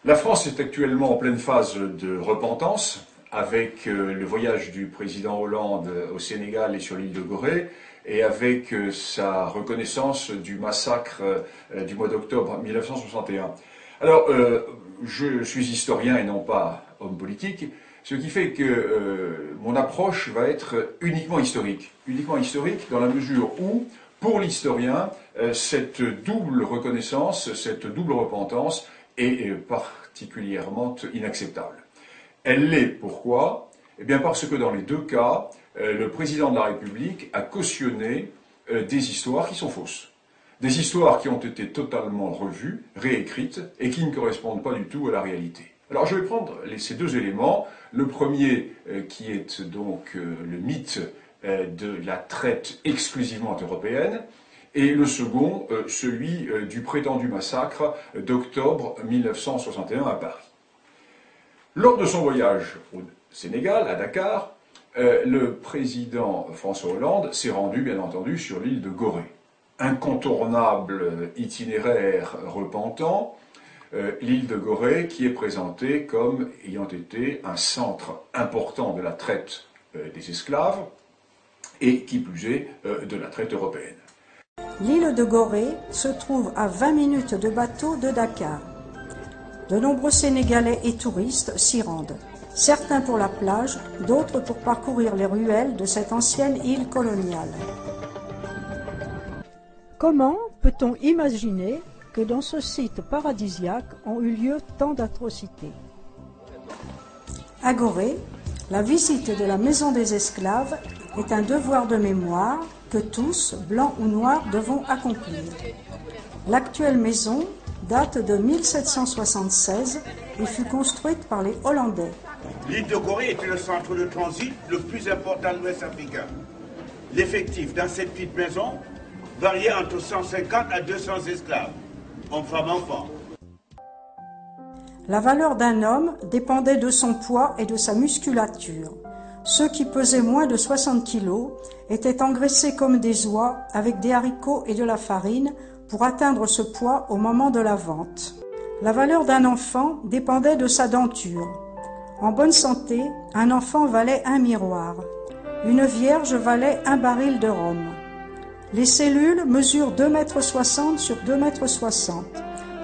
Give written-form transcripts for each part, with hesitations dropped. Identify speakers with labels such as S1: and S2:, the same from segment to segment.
S1: La France est actuellement en pleine phase de repentance avec le voyage du président Hollande au Sénégal et sur l'île de Gorée et avec sa reconnaissance du massacre du mois d'octobre 1961. Alors, je suis historien et non pas homme politique, ce qui fait que mon approche va être uniquement historique dans la mesure où, pour l'historien, cette double reconnaissance, cette double repentance est particulièrement inacceptable. Elle l'est pourquoi? Eh bien parce que dans les deux cas, le président de la République a cautionné des histoires qui sont fausses. Des histoires qui ont été totalement revues, réécrites, et qui ne correspondent pas du tout à la réalité. Alors je vais prendre ces deux éléments. Le premier qui est donc le mythe de la traite exclusivement européenne, et le second, celui du prétendu massacre d'octobre 1961 à Paris. Lors de son voyage au Sénégal, à Dakar, le président François Hollande s'est rendu, bien entendu, sur l'île de Gorée. Incontournable itinéraire repentant, l'île de Gorée qui est présentée comme ayant été un centre important de la traite des esclaves et, qui plus est, de la traite européenne.
S2: L'île de Gorée se trouve à 20 minutes de bateau de Dakar. De nombreux Sénégalais et touristes s'y rendent, certains pour la plage, d'autres pour parcourir les ruelles de cette ancienne île coloniale. Comment peut-on imaginer que dans ce site paradisiaque ont eu lieu tant d'atrocités? À Gorée, la visite de la maison des esclaves est un devoir de mémoire que tous, blancs ou noirs, devons accomplir. L'actuelle maison date de 1776 et fut construite par les Hollandais.
S3: L'île de Gorée était le centre de transit le plus important de l'Ouest africain. L'effectif dans cette petite maison variait entre 150 à 200 esclaves, hommes, femmes, enfants.
S2: La valeur d'un homme dépendait de son poids et de sa musculature. Ceux qui pesaient moins de 60 kilos étaient engraissés comme des oies avec des haricots et de la farine pour atteindre ce poids au moment de la vente. La valeur d'un enfant dépendait de sa denture. En bonne santé, un enfant valait un miroir. Une vierge valait un baril de rhum. Les cellules mesurent 2,60 m sur 2,60 m.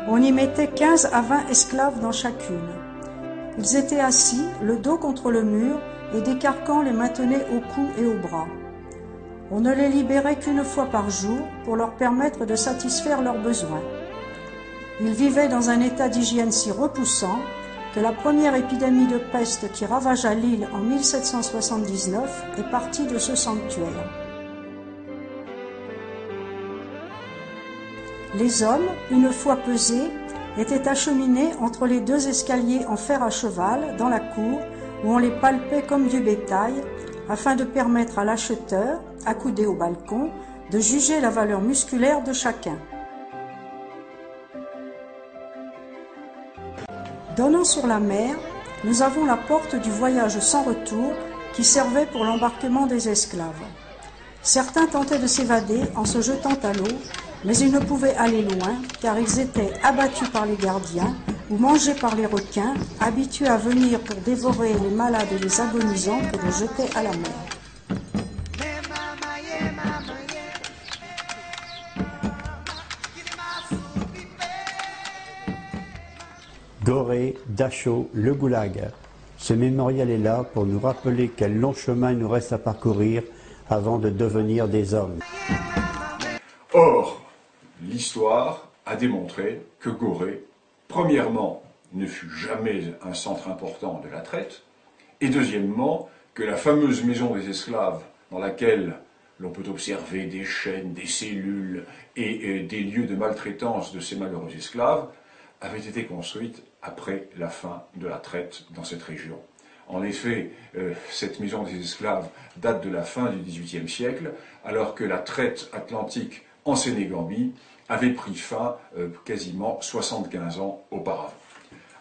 S2: On y mettait 15 à 20 esclaves dans chacune. Ils étaient assis, le dos contre le mur, et des carcans les maintenaient au cou et au bras. On ne les libérait qu'une fois par jour pour leur permettre de satisfaire leurs besoins. Ils vivaient dans un état d'hygiène si repoussant que la première épidémie de peste qui ravagea l'île en 1779 est partie de ce sanctuaire. Les hommes, une fois pesés, étaient acheminés entre les deux escaliers en fer à cheval dans la cour où on les palpait comme du bétail afin de permettre à l'acheteur, accoudé au balcon, de juger la valeur musculaire de chacun. Donnant sur la mer, nous avons la porte du voyage sans retour qui servait pour l'embarquement des esclaves. Certains tentaient de s'évader en se jetant à l'eau, mais ils ne pouvaient aller loin car ils étaient abattus par les gardiens ou mangés par les requins, habitués à venir pour dévorer les malades et les agonisants que l'on jetait à la mer.
S4: Gorée, Dachau, le Goulag. Ce mémorial est là pour nous rappeler quel long chemin il nous reste à parcourir avant de devenir des hommes.
S1: Or, l'histoire a démontré que Gorée, premièrement, ne fut jamais un centre important de la traite, et deuxièmement, que la fameuse maison des esclaves, dans laquelle l'on peut observer des chaînes, des cellules et des lieux de maltraitance de ces malheureux esclaves, avait été construite après la fin de la traite dans cette région. En effet, cette maison des esclaves date de la fin du XVIIIe siècle, alors que la traite atlantique en Sénégambie avait pris fin quasiment 75 ans auparavant.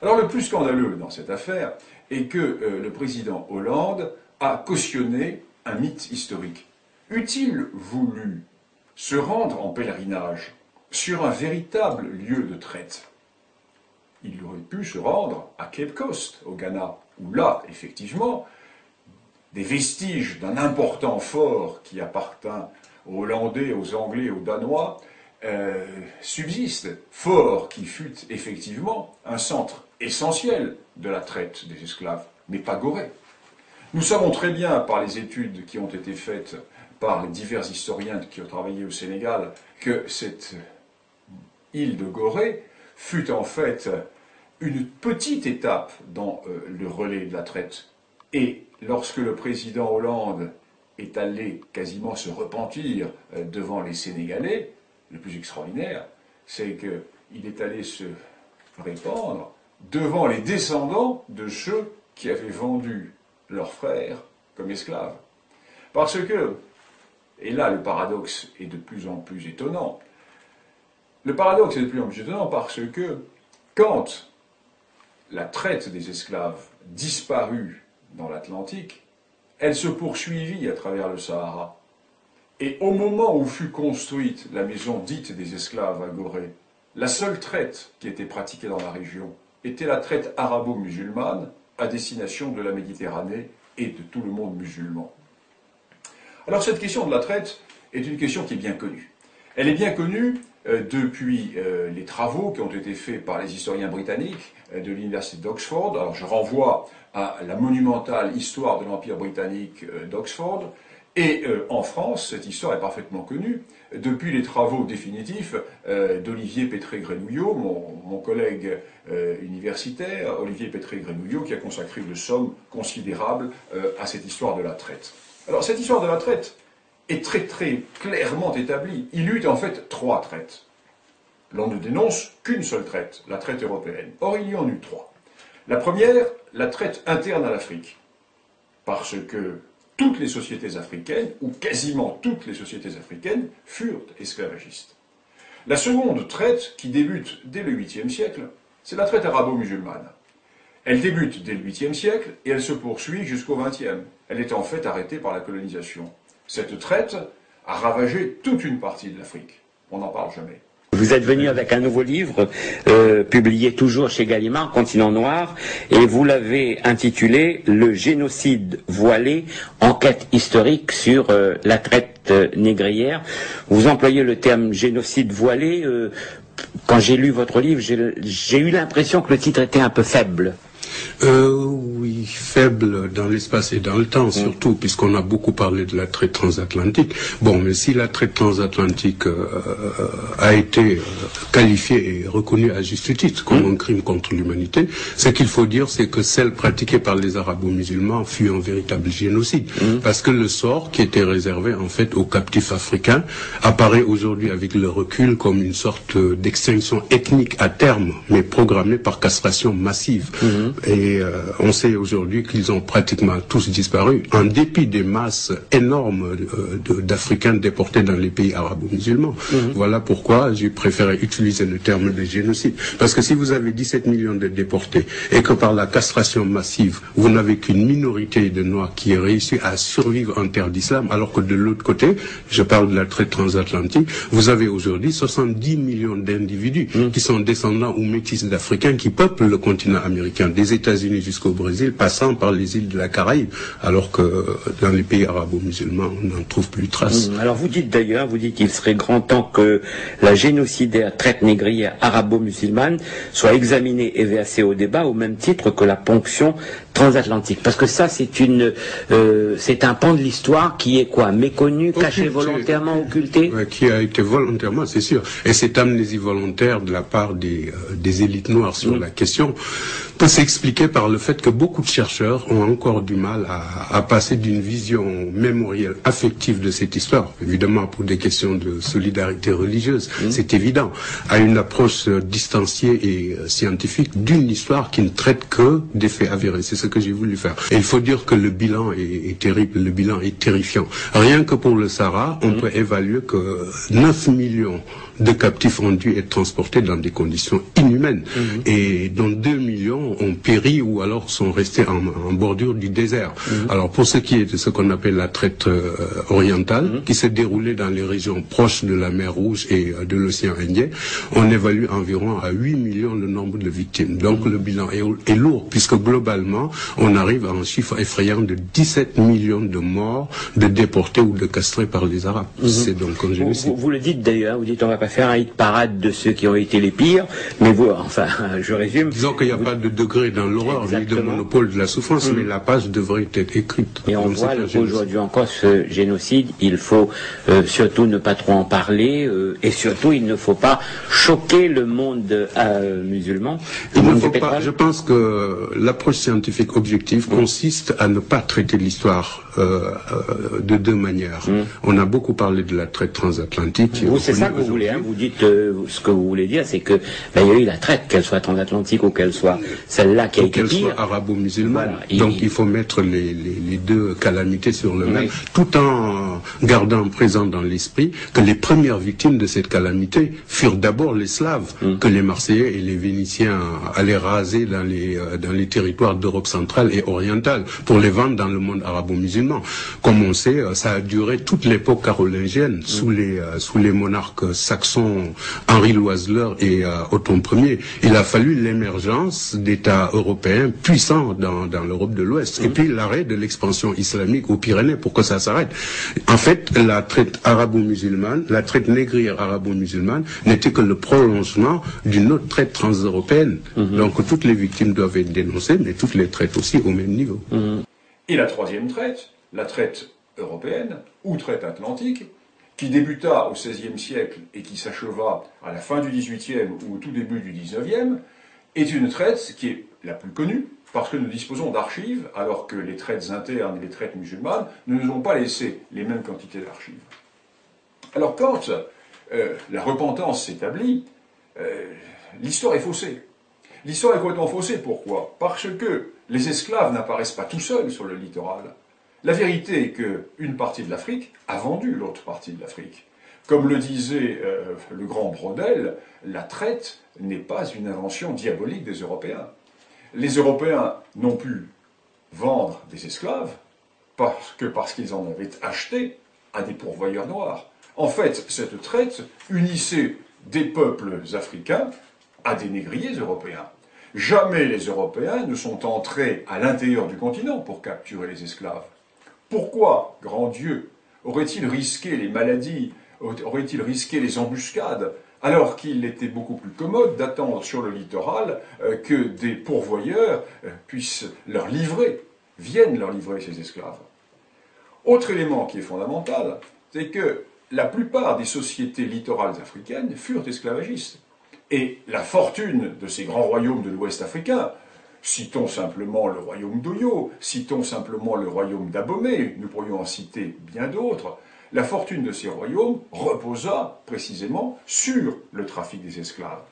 S1: Alors le plus scandaleux dans cette affaire est que le président Hollande a cautionné un mythe historique. Eût-il voulu se rendre en pèlerinage sur un véritable lieu de traite, il aurait pu se rendre à Cape Coast, au Ghana, où là, effectivement, des vestiges d'un important fort qui appartint aux Hollandais, aux Anglais, aux Danois, subsistent. Fort qui fut effectivement un centre essentiel de la traite des esclaves, mais pas Gorée. Nous savons très bien, par les études qui ont été faites par les divers historiens qui ont travaillé au Sénégal, que cette île de Gorée fut en fait une petite étape dans le relais de la traite. Et lorsque le président Hollande est allé quasiment se repentir devant les Sénégalais, le plus extraordinaire, c'est qu'il est allé se répandre devant les descendants de ceux qui avaient vendu leurs frères comme esclaves. Parce que, et là le paradoxe est de plus en plus étonnant, le paradoxe est de plus en plus étonnant parce que quand la traite des esclaves disparut dans l'Atlantique, elle se poursuivit à travers le Sahara. Et au moment où fut construite la maison dite des esclaves à Gorée, la seule traite qui était pratiquée dans la région était la traite arabo-musulmane à destination de la Méditerranée et de tout le monde musulman. Alors cette question de la traite est une question qui est bien connue. Elle est bien connue depuis les travaux qui ont été faits par les historiens britanniques de l'université d'Oxford. Alors je renvoie à la monumentale histoire de l'Empire britannique d'Oxford. Et en France, cette histoire est parfaitement connue depuis les travaux définitifs d'Olivier Pétré-Grenouillot, mon collègue universitaire, Olivier Pétré-Grenouillot, qui a consacré une somme considérable à cette histoire de la traite. Alors cette histoire de la traite est très très clairement établie. Il y eut en fait 3 traites. L'on ne dénonce qu'une seule traite, la traite européenne. Or il y en eut 3. La première, la traite interne à l'Afrique. Parce que toutes les sociétés africaines, ou quasiment toutes les sociétés africaines, furent esclavagistes. La seconde traite, qui débute dès le 8e siècle, c'est la traite arabo-musulmane. Elle débute dès le 8e siècle et elle se poursuit jusqu'au 20e. Elle est en fait arrêtée par la colonisation. Cette traite a ravagé toute une partie de l'Afrique. On n'en parle jamais.
S5: Vous êtes venu avec un nouveau livre, publié toujours chez Gallimard, Continent Noir, et vous l'avez intitulé « Le génocide voilé, enquête historique sur la traite négrière ». Vous employez le terme « génocide voilé ». Quand j'ai lu votre livre, j'ai eu l'impression que le titre était un peu faible.
S6: Oui, faible dans l'espace et dans le temps, surtout, puisqu'on a beaucoup parlé de la traite transatlantique. Bon, mais si la traite transatlantique a été qualifiée et reconnue à juste titre comme un crime contre l'humanité, ce qu'il faut dire, c'est que celle pratiquée par les arabo-musulmans fut un véritable génocide. Parce que le sort qui était réservé, en fait, aux captifs africains apparaît aujourd'hui avec le recul comme une sorte d'extinction ethnique à terme, mais programmée par castration massive. Et on sait aujourd'hui qu'ils ont pratiquement tous disparu, en dépit des masses énormes d'Africains déportés dans les pays arabo-musulmans. Voilà pourquoi j'ai préféré utiliser le terme de génocide. Parce que si vous avez 17 millions de déportés, et que par la castration massive, vous n'avez qu'une minorité de Noirs qui a réussi à survivre en terre d'islam, alors que de l'autre côté, je parle de la traite transatlantique, vous avez aujourd'hui 70 millions d'individus qui sont descendants ou métis d'Africains qui peuplent le continent américain, des États-Unis jusqu'au Brésil, passant par les îles de la Caraïbe, alors que dans les pays arabo-musulmans, on n'en trouve plus trace.
S5: Alors vous dites d'ailleurs, qu'il serait grand temps que la génocidaire traite négrière arabo-musulmane soit examinée et versée au débat au même titre que la ponction transatlantique. Parce que ça, c'est un pan de l'histoire qui est quoi? Méconnu, caché volontairement, occulté?
S6: Qui a été volontairement, c'est sûr. Et cette amnésie volontaire de la part des élites noires sur la question peut s'expliquer par le fait que beaucoup de chercheurs ont encore du mal à passer d'une vision mémorielle, affective de cette histoire, évidemment pour des questions de solidarité religieuse, c'est évident, à une approche distanciée et scientifique d'une histoire qui ne traite que des faits avérés. C'est ce que j'ai voulu faire. Et il faut dire que le bilan est terrible, le bilan est terrifiant. Rien que pour le Sahara, on peut évaluer que 9 millions de captifs ont dû être transportés dans des conditions inhumaines. Et dont 2 millions ont péri ou alors sont restés en bordure du désert. Alors pour ce qui est de ce qu'on appelle la traite orientale, qui s'est déroulée dans les régions proches de la mer Rouge et de l'océan Indien, on évalue environ à 8 millions le nombre de victimes. Donc le bilan est lourd, puisque globalement, on arrive à un chiffre effrayant de 17 millions de morts, de déportés ou de castrés par les Arabes. C'est donc un génocide.
S5: Vous le dites d'ailleurs, vous dites on va pas faire un hit parade de ceux qui ont été les pires, mais vous, enfin, je résume.
S6: Disons qu'il n'y a pas de degré dans l'horreur, ni de monopole de la souffrance, mais la page devrait être écrite.
S5: Et on voit qu'aujourd'hui encore ce génocide, il faut surtout ne pas trop en parler, et surtout il ne faut pas choquer le monde musulman.
S6: Il ne faut pas, je pense que l'approche scientifique objective consiste à ne pas traiter l'histoire de deux manières. On a beaucoup parlé de la traite transatlantique.
S5: Vous, c'est ça que vous voulez, hein, vous dites ce que vous voulez dire, c'est que il y a eu la traite, qu'elle soit transatlantique ou qu'elle soit celle-là qui a été pire.
S6: Qu'elle soit arabo-musulmane. Voilà. Donc il faut mettre les deux calamités sur le même, tout en gardant présent dans l'esprit que les premières victimes de cette calamité furent d'abord les Slaves, que les Marseillais et les Vénitiens allaient raser dans les territoires d'Europe centrale et orientale pour les vendre dans le monde arabo-musulman. Comme on sait, ça a duré toute l'époque carolingienne sous les monarques saxons Henri Loiseleur et Othon Ier. Il a fallu l'émergence d'États européens puissants dans l'Europe de l'Ouest et puis l'arrêt de l'expansion islamique aux Pyrénées pour que ça s'arrête. En fait, la traite arabo-musulmane, la traite négrière arabo-musulmane n'était que le prolongement d'une autre traite transeuropéenne. Donc toutes les victimes doivent être dénoncées, mais toutes les traites aussi au même niveau.
S1: Et la troisième traite, la traite européenne ou traite atlantique, qui débuta au XVIe siècle et qui s'acheva à la fin du XVIIIe ou au tout début du XIXe, est une traite qui est la plus connue, parce que nous disposons d'archives, alors que les traites internes et les traites musulmanes ne nous ont pas laissé les mêmes quantités d'archives. Alors quand la repentance s'établit, l'histoire est faussée. L'histoire est complètement faussée, pourquoi? Parce que les esclaves n'apparaissent pas tout seuls sur le littoral. La vérité est qu'une partie de l'Afrique a vendu l'autre partie de l'Afrique. Comme le disait le grand Braudel, la traite n'est pas une invention diabolique des Européens. Les Européens n'ont pu vendre des esclaves parce qu'ils en avaient acheté à des pourvoyeurs noirs. En fait, cette traite unissait des peuples africains à des négriers européens. Jamais les Européens ne sont entrés à l'intérieur du continent pour capturer les esclaves. Pourquoi, grand Dieu, aurait-il risqué les maladies, aurait-il risqué les embuscades, alors qu'il était beaucoup plus commode d'attendre sur le littoral que des pourvoyeurs viennent leur livrer ces esclaves. Autre élément qui est fondamental, c'est que la plupart des sociétés littorales africaines furent esclavagistes. Et la fortune de ces grands royaumes de l'Ouest africain, citons simplement le royaume d'Oyo, citons simplement le royaume d'Abomey, nous pourrions en citer bien d'autres, la fortune de ces royaumes reposa précisément sur le trafic des esclaves.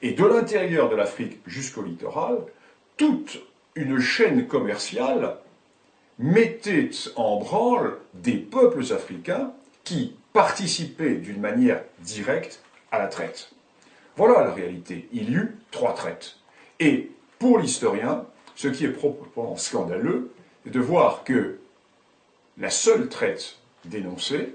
S1: Et de l'intérieur de l'Afrique jusqu'au littoral, toute une chaîne commerciale mettait en branle des peuples africains qui participaient d'une manière directe à la traite. Voilà la réalité. Il y eut 3 traites. Et pour l'historien, ce qui est proprement scandaleux, c'est de voir que la seule traite dénoncée,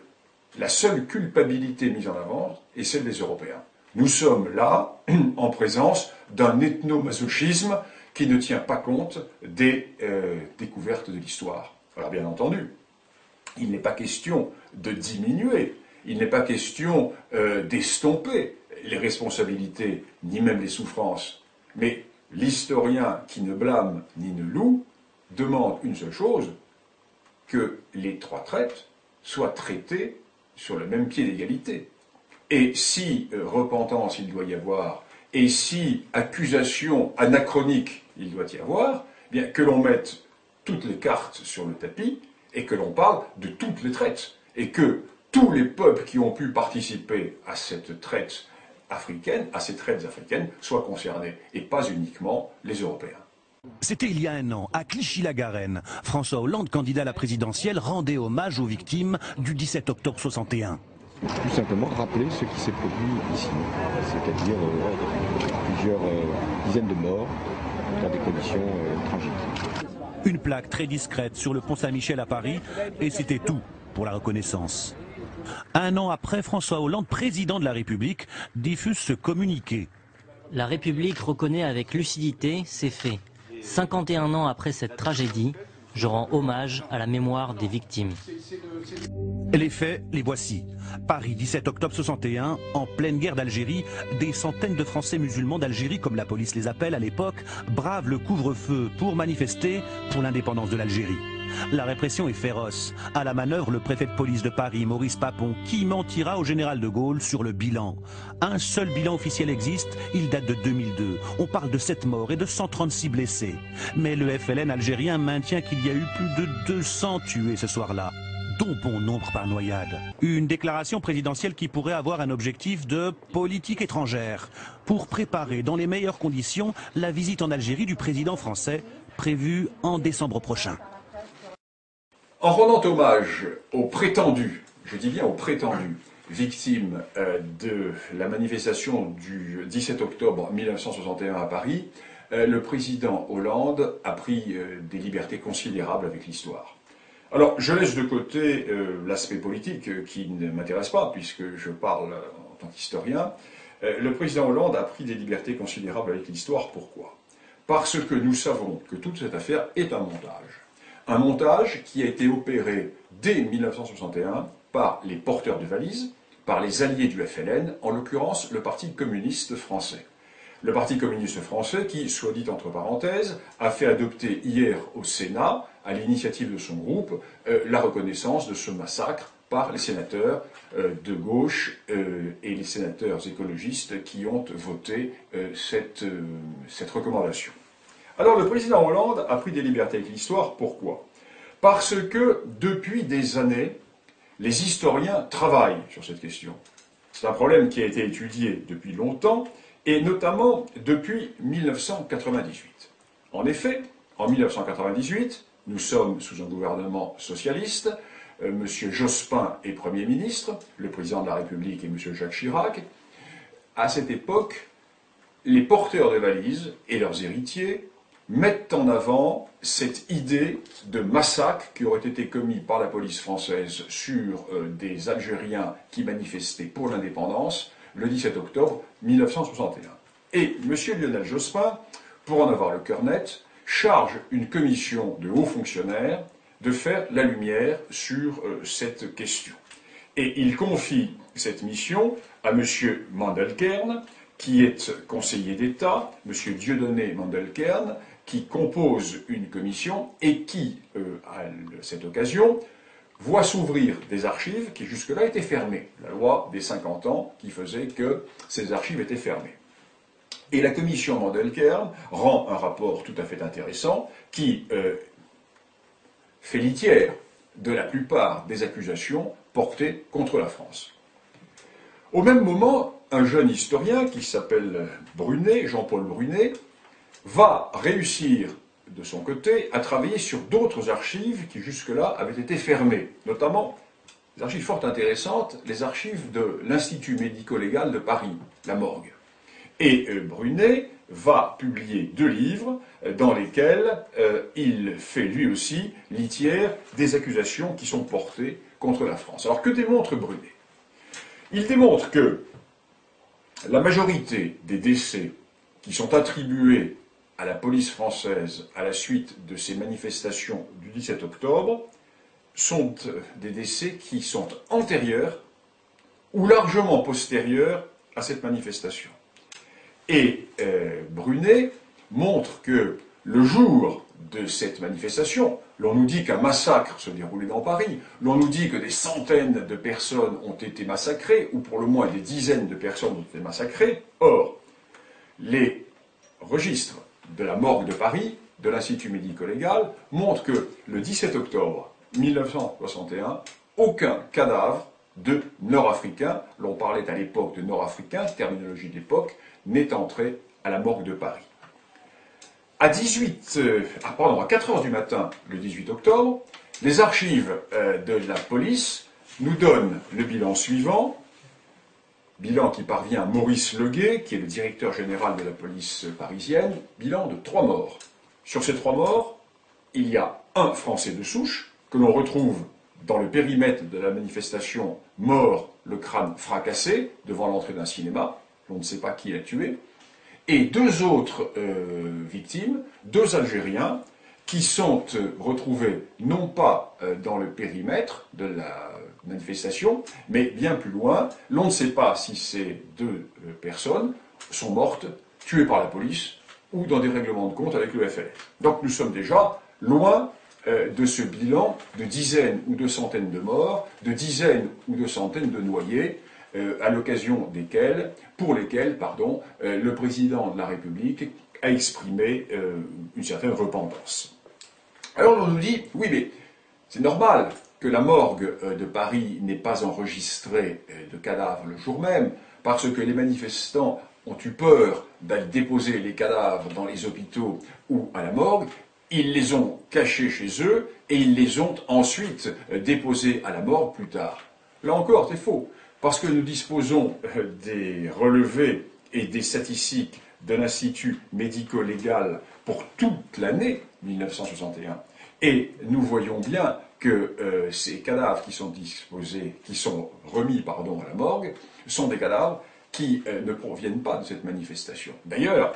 S1: la seule culpabilité mise en avant est celle des Européens. Nous sommes là en présence d'un ethnomasochisme qui ne tient pas compte des découvertes de l'histoire. Alors bien entendu, il n'est pas question de diminuer, il n'est pas question d'estomper les responsabilités, ni même les souffrances. Mais l'historien qui ne blâme ni ne loue demande une seule chose, que les 3 traites soient traitées sur le même pied d'égalité. Et si repentance il doit y avoir, et si accusation anachronique il doit y avoir, bien que l'on mette toutes les cartes sur le tapis et que l'on parle de toutes les traites, et que tous les peuples qui ont pu participer à cette traite africaine, à ces traites africaines, soient concernés, et pas uniquement les Européens.
S7: C'était il y a un an, à Clichy-la-Garenne. François Hollande, candidat à la présidentielle, rendait hommage aux victimes du 17 octobre 61.
S8: Tout simplement rappeler ce qui s'est produit ici, c'est-à-dire plusieurs dizaines de morts dans des conditions tragiques.
S7: Une plaque très discrète sur le pont Saint-Michel à Paris, et c'était tout pour la reconnaissance. Un an après, François Hollande, président de la République, diffuse ce communiqué.
S9: La République reconnaît avec lucidité ces faits. 51 ans après cette tragédie, je rends hommage à la mémoire des victimes.
S7: Les faits, les voici. Paris, 17 octobre 61, en pleine guerre d'Algérie, des centaines de Français musulmans d'Algérie, comme la police les appelle à l'époque, bravent le couvre-feu pour manifester pour l'indépendance de l'Algérie. La répression est féroce. À la manœuvre, le préfet de police de Paris, Maurice Papon, qui mentira au général de Gaulle sur le bilan. Un seul bilan officiel existe, il date de 2002. On parle de 7 morts et de 136 blessés. Mais le FLN algérien maintient qu'il y a eu plus de 200 tués ce soir-là, dont bon nombre par noyade. Une déclaration présidentielle qui pourrait avoir un objectif de politique étrangère, pour préparer dans les meilleures conditions la visite en Algérie du président français, prévue en décembre prochain.
S1: En rendant hommage aux prétendus, je dis bien aux prétendus, victimes de la manifestation du 17 octobre 1961 à Paris, le président Hollande a pris des libertés considérables avec l'histoire. Alors, je laisse de côté l'aspect politique qui ne m'intéresse pas, puisque je parle en tant qu'historien. Le président Hollande a pris des libertés considérables avec l'histoire. Pourquoi? Parce que nous savons que toute cette affaire est un montage. Un montage qui a été opéré dès 1961 par les porteurs de valises, par les alliés du FLN, en l'occurrence le Parti communiste français. Le Parti communiste français qui, soit dit entre parenthèses, a fait adopter hier au Sénat, à l'initiative de son groupe, la reconnaissance de ce massacre par les sénateurs de gauche et les sénateurs écologistes qui ont voté cette recommandation. Alors le président Hollande a pris des libertés avec l'histoire, pourquoi? Parce que depuis des années, les historiens travaillent sur cette question. C'est un problème qui a été étudié depuis longtemps, et notamment depuis 1998. En effet, en 1998, nous sommes sous un gouvernement socialiste, M. Jospin est Premier ministre, le président de la République est M. Jacques Chirac. À cette époque, les porteurs de valises et leurs héritiers mettent en avant cette idée de massacre qui aurait été commis par la police française sur des Algériens qui manifestaient pour l'indépendance le 17 octobre 1961. Et M. Lionel Jospin, pour en avoir le cœur net, charge une commission de hauts fonctionnaires de faire la lumière sur cette question. Et il confie cette mission à M. Mandelkern, qui est conseiller d'État, M. Dieudonné Mandelkern, qui compose une commission et qui, à cette occasion, voit s'ouvrir des archives qui jusque-là étaient fermées. La loi des 50 ans qui faisait que ces archives étaient fermées. Et la commission Mandelkern rend un rapport tout à fait intéressant qui fait litière de la plupart des accusations portées contre la France. Au même moment, un jeune historien qui s'appelle Brunet, Jean-Paul Brunet, va réussir de son côté à travailler sur d'autres archives qui jusque-là avaient été fermées, notamment des archives fort intéressantes, les archives de l'Institut médico-légal de Paris, la Morgue. Et Brunet va publier 2 livres dans lesquels il fait lui aussi litière des accusations qui sont portées contre la France. Alors que démontre Brunet? Il démontre que la majorité des décès qui sont attribués à la police française à la suite de ces manifestations du 17 octobre sont des décès qui sont antérieurs ou largement postérieurs à cette manifestation. Et Brunet montre que le jour de cette manifestation, l'on nous dit qu'un massacre se déroulait dans Paris, l'on nous dit que des centaines de personnes ont été massacrées, ou pour le moins des dizaines de personnes ont été massacrées. Or, les registres de la morgue de Paris, de l'Institut médico-légal, montrent que le 17 octobre 1961, aucun cadavre de Nord-Africain, l'on parlait à l'époque de Nord-Africain, terminologie d'époque, n'est entré à la morgue de Paris. À 4 heures du matin, le 18 octobre, les archives de la police nous donnent le bilan suivant, bilan qui parvient à Maurice Leguet, qui est le directeur général de la police parisienne, bilan de 3 morts. Sur ces 3 morts, il y a un Français de souche, que l'on retrouve dans le périmètre de la manifestation, mort, le crâne fracassé, devant l'entrée d'un cinéma, on ne sait pas qui l'a tué, et 2 autres victimes, 2 Algériens, qui sont retrouvés non pas dans le périmètre de la manifestation, mais bien plus loin. L'on ne sait pas si ces 2 personnes sont mortes, tuées par la police, ou dans des règlements de compte avec le FLN. Donc nous sommes déjà loin de ce bilan de dizaines ou de centaines de morts, de dizaines ou de centaines de noyés, à l'occasion pour lesquels, le président de la République a exprimé une certaine repentance. Alors on nous dit, oui mais c'est normal que la morgue de Paris n'ait pas enregistré de cadavres le jour même, parce que les manifestants ont eu peur d'aller déposer les cadavres dans les hôpitaux ou à la morgue. Ils les ont cachés chez eux et ils les ont ensuite déposés à la morgue plus tard. Là encore, c'est faux, parce que nous disposons des relevés et des statistiques de l'Institut médico-légal pour toute l'année 1961. Et nous voyons bien que ces cadavres qui sont remis à la morgue, sont des cadavres qui ne proviennent pas de cette manifestation. D'ailleurs,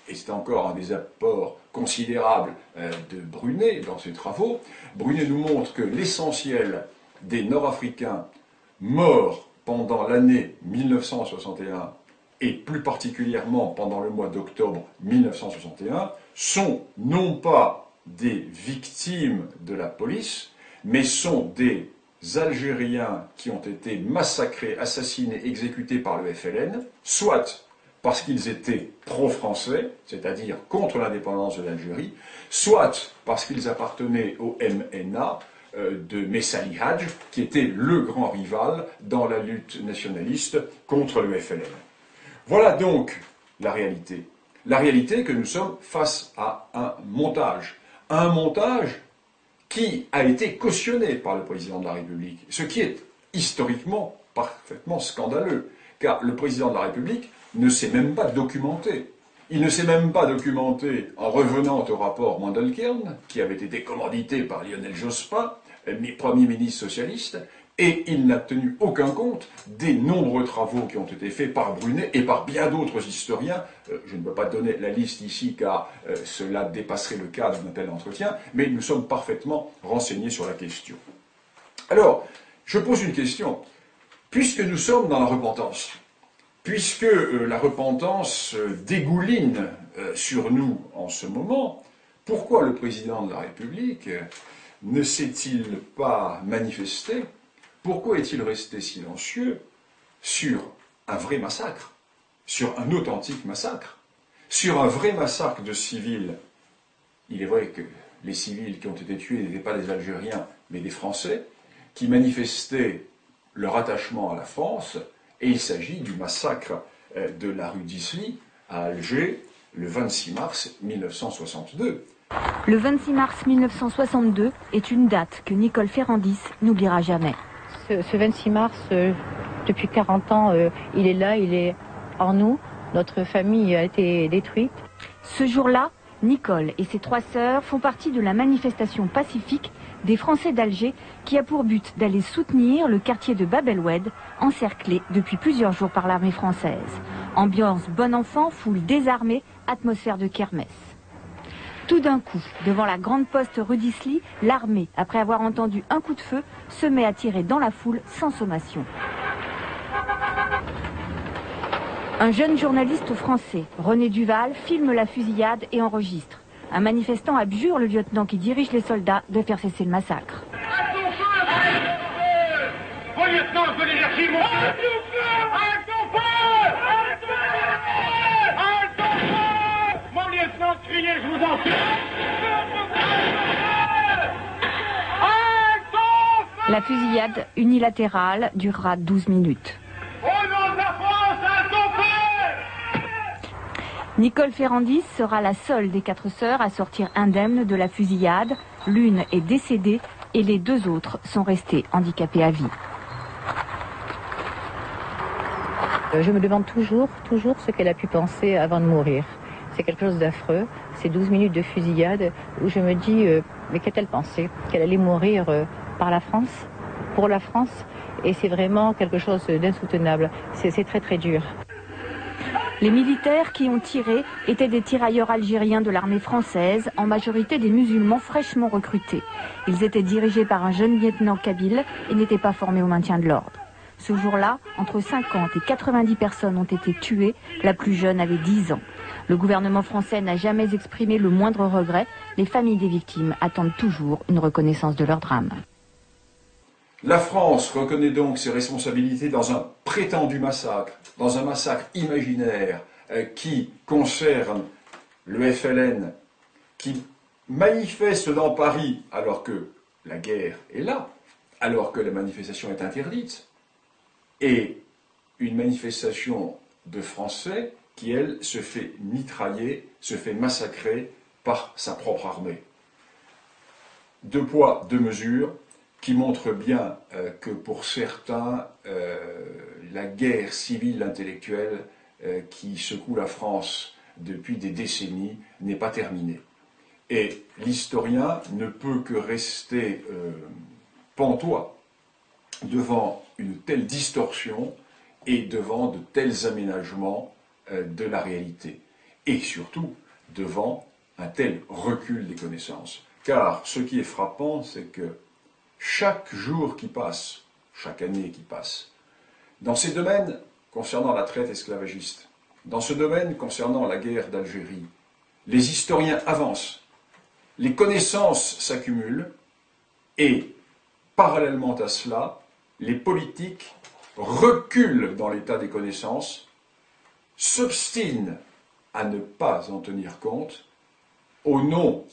S1: et c'est encore un des apports considérables de Brunet dans ses travaux, Brunet nous montre que l'essentiel des Nord-Africains morts pendant l'année 1961, et plus particulièrement pendant le mois d'octobre 1961, sont non pas des victimes de la police, mais sont des Algériens qui ont été massacrés, assassinés, exécutés par le FLN, soit parce qu'ils étaient pro-français, c'est-à-dire contre l'indépendance de l'Algérie, soit parce qu'ils appartenaient au MNA de Messali Hadj, qui était le grand rival dans la lutte nationaliste contre le FLN. Voilà donc la réalité. La réalité que nous sommes face à un montage qui a été cautionné par le président de la République, ce qui est historiquement parfaitement scandaleux, car le président de la République ne s'est même pas documenté. Il ne s'est même pas documenté en revenant au rapport Mandelkern, qui avait été commandité par Lionel Jospin, Premier ministre socialiste, et il n'a tenu aucun compte des nombreux travaux qui ont été faits par Brunet et par bien d'autres historiens. Je ne peux pas donner la liste ici car cela dépasserait le cadre d'un tel entretien, mais nous sommes parfaitement renseignés sur la question. Alors, je pose une question. Puisque nous sommes dans la repentance, puisque la repentance dégouline sur nous en ce moment, pourquoi le président de la République ne s'est-il pas manifesté? Pourquoi est-il resté silencieux sur un vrai massacre, sur un authentique massacre, sur un vrai massacre de civils? Il est vrai que les civils qui ont été tués n'étaient pas des Algériens, mais des Français, qui manifestaient leur attachement à la France, et il s'agit du massacre de la rue d'Isly à Alger, le 26 mars 1962.
S10: Le 26 mars 1962 est une date que Nicole Ferrandis n'oubliera jamais.
S11: Ce 26 mars, depuis 40 ans, il est là, il est en nous. Notre famille a été détruite.
S10: Ce jour-là, Nicole et ses 3 sœurs font partie de la manifestation pacifique des Français d'Alger qui a pour but d'aller soutenir le quartier de Bab el-Oued, encerclé depuis plusieurs jours par l'armée française. Ambiance bon enfant, foule désarmée, atmosphère de kermesse. Tout d'un coup, devant la grande poste rue d'Isly, l'armée, après avoir entendu un coup de feu, se met à tirer dans la foule sans sommation. Un jeune journaliste français, René Duval, filme la fusillade et enregistre. Un manifestant abjure le lieutenant qui dirige les soldats de faire cesser le massacre.
S12: Mon lieutenant, je veux l'énergie, mon Mon lieutenant, criez, je vous en prie.
S10: La fusillade unilatérale durera 12 minutes. Nicole Ferrandis sera la seule des 4 sœurs à sortir indemne de la fusillade. L'une est décédée et les 2 autres sont restées handicapées à vie.
S11: Je me demande toujours ce qu'elle a pu penser avant de mourir. C'est quelque chose d'affreux. Ces 12 minutes de fusillade où je me dis, mais qu'a-t-elle pensé? Qu'elle allait mourir par la France, pour la France? Et c'est vraiment quelque chose d'insoutenable. C'est très très dur.
S10: Les militaires qui ont tiré étaient des tirailleurs algériens de l'armée française, en majorité des musulmans fraîchement recrutés. Ils étaient dirigés par un jeune lieutenant kabyle et n'étaient pas formés au maintien de l'ordre. Ce jour-là, entre 50 et 90 personnes ont été tuées, la plus jeune avait 10 ans. Le gouvernement français n'a jamais exprimé le moindre regret. Les familles des victimes attendent toujours une reconnaissance de leur drame.
S1: La France reconnaît donc ses responsabilités dans un prétendu massacre, dans un massacre imaginaire qui concerne le FLN, qui manifeste dans Paris alors que la guerre est là, alors que la manifestation est interdite, et une manifestation de Français qui, elle, se fait mitrailler, se fait massacrer par sa propre armée. 2 poids, 2 mesures, qui montre bien que pour certains, la guerre civile intellectuelle qui secoue la France depuis des décennies n'est pas terminée. Et l'historien ne peut que rester pantois devant une telle distorsion et devant de tels aménagements de la réalité. Et surtout, devant un tel recul des connaissances. Car ce qui est frappant, c'est que chaque jour qui passe, chaque année qui passe, dans ces domaines concernant la traite esclavagiste, dans ce domaine concernant la guerre d'Algérie, les historiens avancent, les connaissances s'accumulent et, parallèlement à cela, les politiques reculent dans l'état des connaissances, s'obstinent à ne pas en tenir compte au nom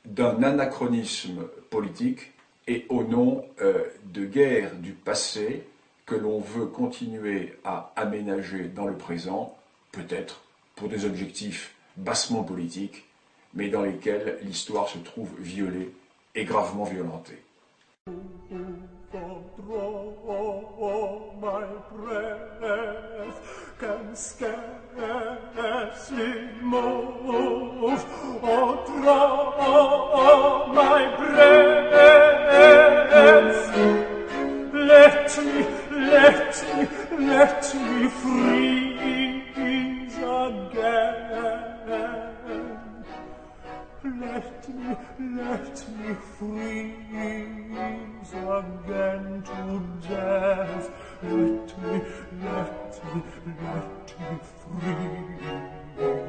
S1: d'un anachronisme politique et au nom de guerres du passé que l'on veut continuer à aménager dans le présent, peut-être pour des objectifs bassement politiques, mais dans lesquels l'histoire se trouve violée et gravement violentée.
S13: Can scarcely move, oh, draw my breath. Let me freeze again. Let me freeze again to death. Let me freeze.